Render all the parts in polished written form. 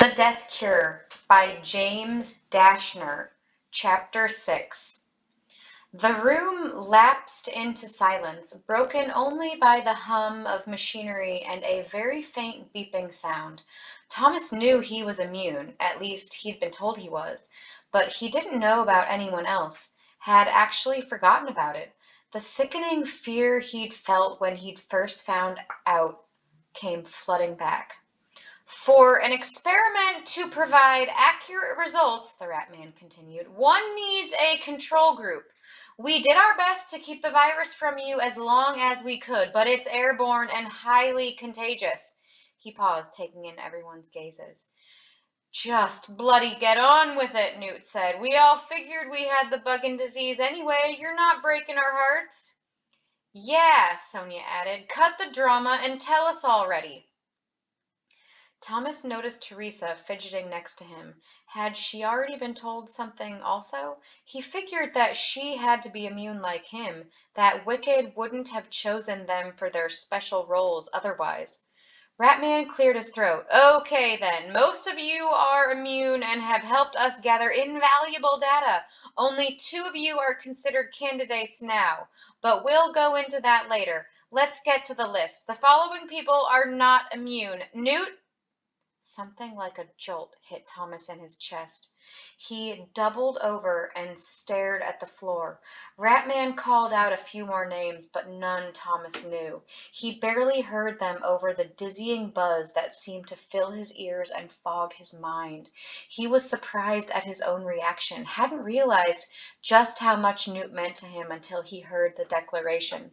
The Death Cure by James Dashner, Chapter 6. The room lapsed into silence, broken only by the hum of machinery and a very faint beeping sound. Thomas knew he was immune, at least he'd been told he was, but he didn't know about anyone else, had actually forgotten about it. The sickening fear he'd felt when he'd first found out came flooding back. For an experiment to provide accurate results, the Rat Man continued, one needs a control group. We did our best to keep the virus from you as long as we could, but it's airborne and highly contagious. He paused, taking in everyone's gazes. Just bloody get on with it, Newt said. We all figured we had the buggin' disease anyway. You're not breaking our hearts. Yeah, Sonia added. Cut the drama and tell us already. Thomas noticed Teresa fidgeting next to him. Had she already been told something also? He figured that she had to be immune like him, that Wicked wouldn't have chosen them for their special roles otherwise. Ratman cleared his throat. Okay then, most of you are immune and have helped us gather invaluable data. Only 2 of you are considered candidates now, but we'll go into that later. Let's get to the list. The following people are not immune. Newt. Something like a jolt hit Thomas in his chest. He doubled over and stared at the floor. Ratman called out a few more names, but none Thomas knew. He barely heard them over the dizzying buzz that seemed to fill his ears and fog his mind. He was surprised at his own reaction, hadn't realized just how much Newt meant to him until he heard the declaration.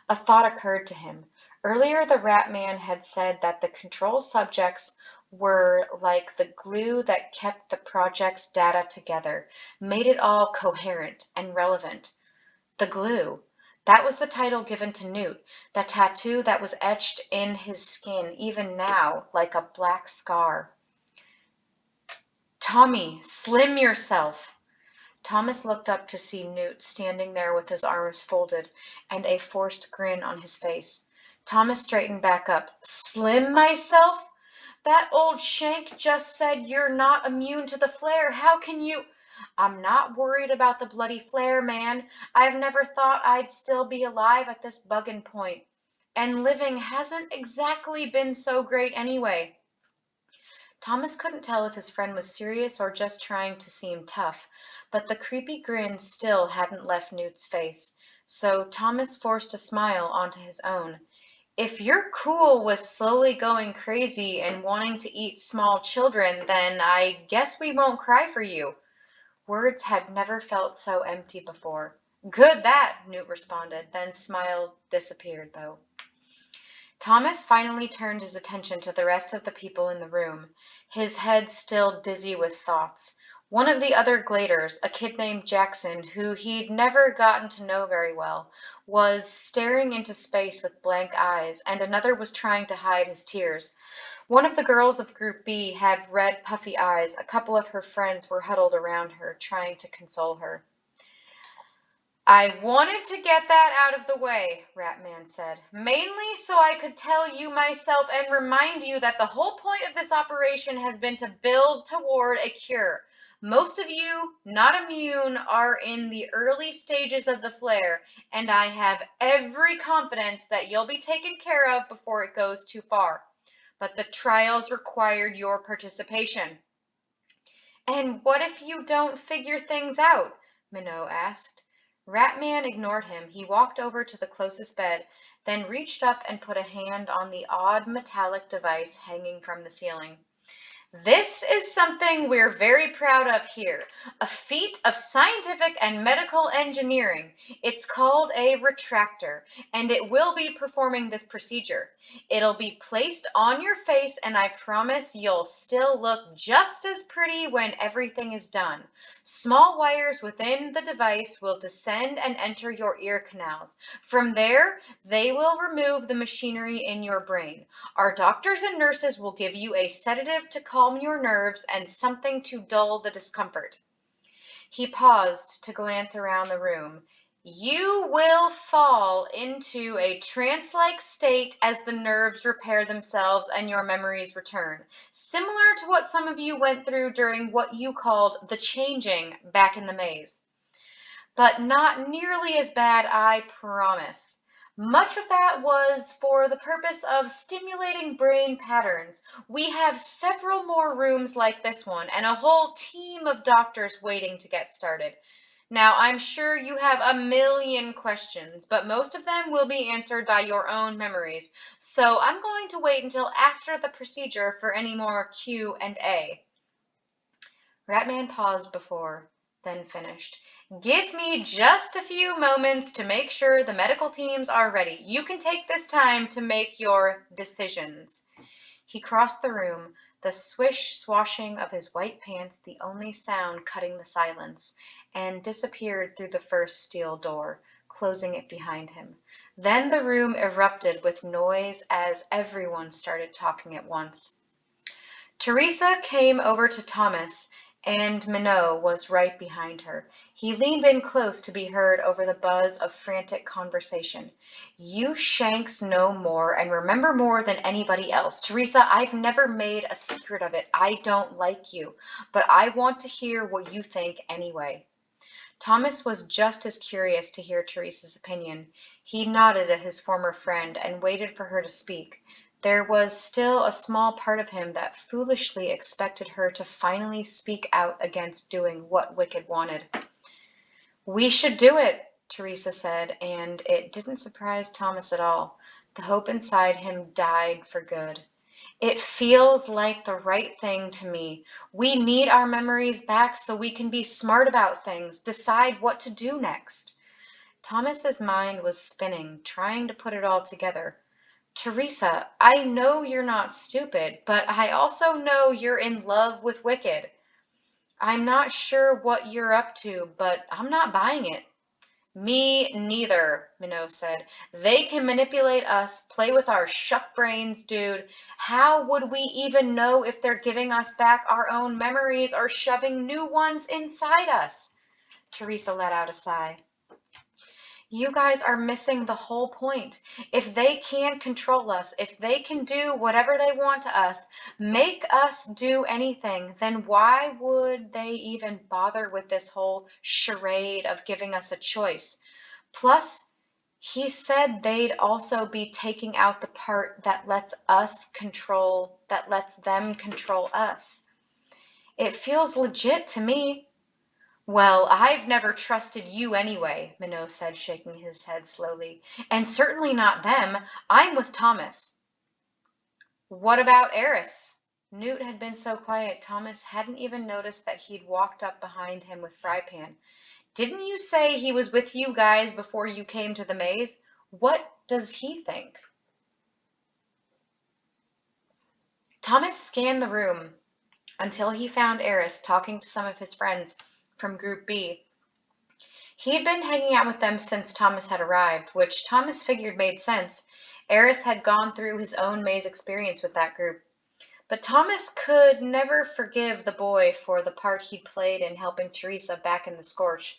A thought occurred to him. Earlier, the Ratman had said that the control subjects were like the glue that kept the project's data together, made it all coherent and relevant. The glue. That was the title given to Newt, the tattoo that was etched in his skin even now like a black scar. Tommy, slim yourself. Thomas looked up to see Newt standing there with his arms folded and a forced grin on his face. Thomas straightened back up. Slim myself? That old shank just said you're not immune to the flare. How can you? I'm not worried about the bloody flare, man. I've never thought I'd still be alive at this buggin' point. And living hasn't exactly been so great anyway. Thomas couldn't tell if his friend was serious or just trying to seem tough, but the creepy grin still hadn't left Newt's face, so Thomas forced a smile onto his own. If you're cool with slowly going crazy and wanting to eat small children, then I guess we won't cry for you. Words had never felt so empty before. Good that, Newt responded, then smile disappeared, though. Thomas finally turned his attention to the rest of the people in the room, his head still dizzy with thoughts. One of the other gladers, a kid named Jackson, who he'd never gotten to know very well, was staring into space with blank eyes, and another was trying to hide his tears. One of the girls of Group B had red, puffy eyes. A couple of her friends were huddled around her, trying to console her. I wanted to get that out of the way, Ratman said, mainly so I could tell you myself and remind you that the whole point of this operation has been to build toward a cure. Most of you, not immune, are in the early stages of the flare, and I have every confidence that you'll be taken care of before it goes too far. But the trials required your participation. And what if you don't figure things out? Minot asked. Ratman ignored him. He walked over to the closest bed, then reached up and put a hand on the odd metallic device hanging from the ceiling. This is something we're very proud of here, a feat of scientific and medical engineering. It's called a retractor, and it will be performing this procedure. It'll be placed on your face, and I promise you'll still look just as pretty when everything is done. Small wires within the device will descend and enter your ear canals. From there, they will remove the machinery in your brain. Our doctors and nurses will give you a sedative to calm your nerves and something to dull the discomfort. He paused to glance around the room. You will fall into a trance-like state as the nerves repair themselves and your memories return, similar to what some of you went through during what you called the changing back in the maze. But not nearly as bad, I promise. Much of that was for the purpose of stimulating brain patterns. We have several more rooms like this one and a whole team of doctors waiting to get started. Now, I'm sure you have a million questions, but most of them will be answered by your own memories. So I'm going to wait until after the procedure for any more Q&A. Ratman paused before, then finished. Give me just a few moments to make sure the medical teams are ready. You can take this time to make your decisions. He crossed the room, the swish-swashing of his white pants the only sound cutting the silence, and disappeared through the first steel door, closing it behind him. Then the room erupted with noise as everyone started talking at once. Teresa came over to Thomas, and Minot was right behind her. He leaned in close to be heard over the buzz of frantic conversation. You Shanks know more and remember more than anybody else. Teresa, I've never made a secret of it. I don't like you, but I want to hear what you think anyway. Thomas was just as curious to hear Teresa's opinion. He nodded at his former friend and waited for her to speak. There was still a small part of him that foolishly expected her to finally speak out against doing what Wicked wanted. We should do it, Teresa said, and it didn't surprise Thomas at all. The hope inside him died for good. It feels like the right thing to me. We need our memories back so we can be smart about things, decide what to do next. Thomas's mind was spinning, trying to put it all together. Teresa, I know you're not stupid, but I also know you're in love with Wicked. I'm not sure what you're up to, but I'm not buying it. Me neither, Minot said. They can manipulate us, play with our shuck brains, dude. How would we even know if they're giving us back our own memories or shoving new ones inside us? Teresa let out a sigh. You guys are missing the whole point. If they can control us, if they can do whatever they want to us, make us do anything, then why would they even bother with this whole charade of giving us a choice? Plus, he said they'd also be taking out the part that lets them control us. It feels legit to me. Well, I've never trusted you anyway, Minot said, shaking his head slowly. And certainly not them. I'm with Thomas. What about Eris? Newt had been so quiet, Thomas hadn't even noticed that he'd walked up behind him with Frypan. Didn't you say he was with you guys before you came to the maze? What does he think? Thomas scanned the room until he found Eris talking to some of his friends from Group B. He had been hanging out with them since Thomas had arrived, which Thomas figured made sense. Eris had gone through his own maze experience with that group. But Thomas could never forgive the boy for the part he'd played in helping Teresa back in the Scorch,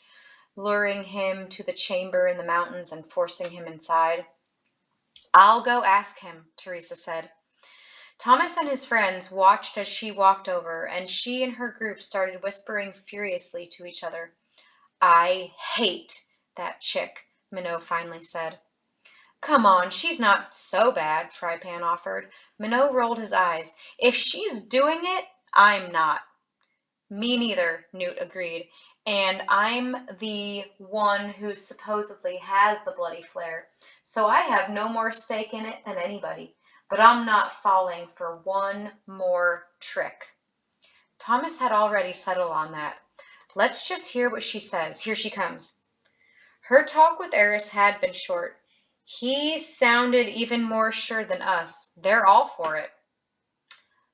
luring him to the chamber in the mountains and forcing him inside. I'll go ask him, Teresa said. Thomas and his friends watched as she walked over, and she and her group started whispering furiously to each other. I hate that chick, Minot finally said. Come on, she's not so bad, Frypan offered. Minot rolled his eyes. If she's doing it, I'm not. Me neither, Newt agreed. And I'm the one who supposedly has the bloody flare, so I have no more stake in it than anybody. But I'm not falling for one more trick. Thomas had already settled on that. Let's just hear what she says. Here she comes. Her talk with Eris had been short. He sounded even more sure than us. They're all for it.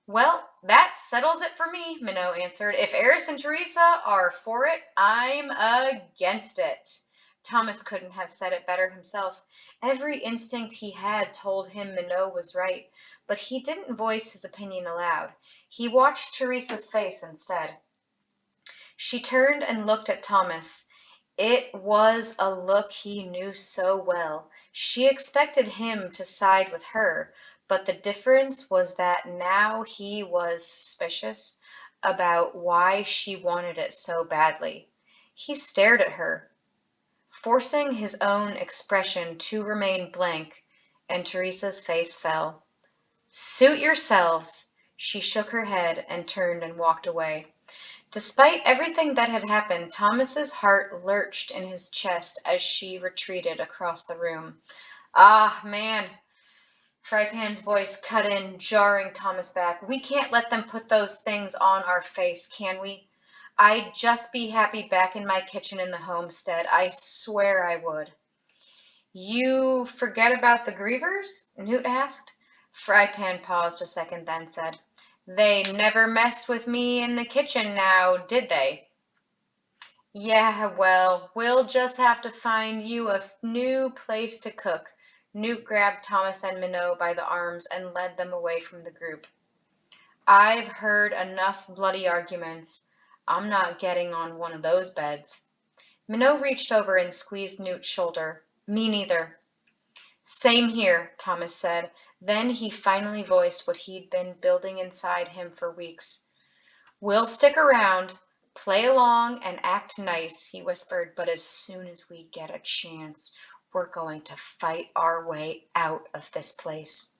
Well, that settles it for me, Minot answered. If Eris and Teresa are for it, I'm against it. Thomas couldn't have said it better himself. Every instinct he had told him Minot was right, but he didn't voice his opinion aloud. He watched Teresa's face instead. She turned and looked at Thomas. It was a look he knew so well. She expected him to side with her, but the difference was that now he was suspicious about why she wanted it so badly. He stared at her, forcing his own expression to remain blank, and Teresa's face fell. Suit yourselves. She shook her head and turned and walked away. Despite everything that had happened, Thomas's heart lurched in his chest as she retreated across the room. Ah, man, Frypan's voice cut in, jarring Thomas back. We can't let them put those things on our face, can we? I'd just be happy back in my kitchen in the homestead. I swear I would. You forget about the Grievers? Newt asked. Frypan paused a second, then said, They never messed with me in the kitchen now, did they? Yeah, well, we'll just have to find you a new place to cook. Newt grabbed Thomas and Minot by the arms and led them away from the group. I've heard enough bloody arguments. I'm not getting on one of those beds. Minot reached over and squeezed Newt's shoulder. Me neither. Same here, Thomas said. Then he finally voiced what he'd been building inside him for weeks. We'll stick around, play along, and act nice, he whispered, but as soon as we get a chance, we're going to fight our way out of this place.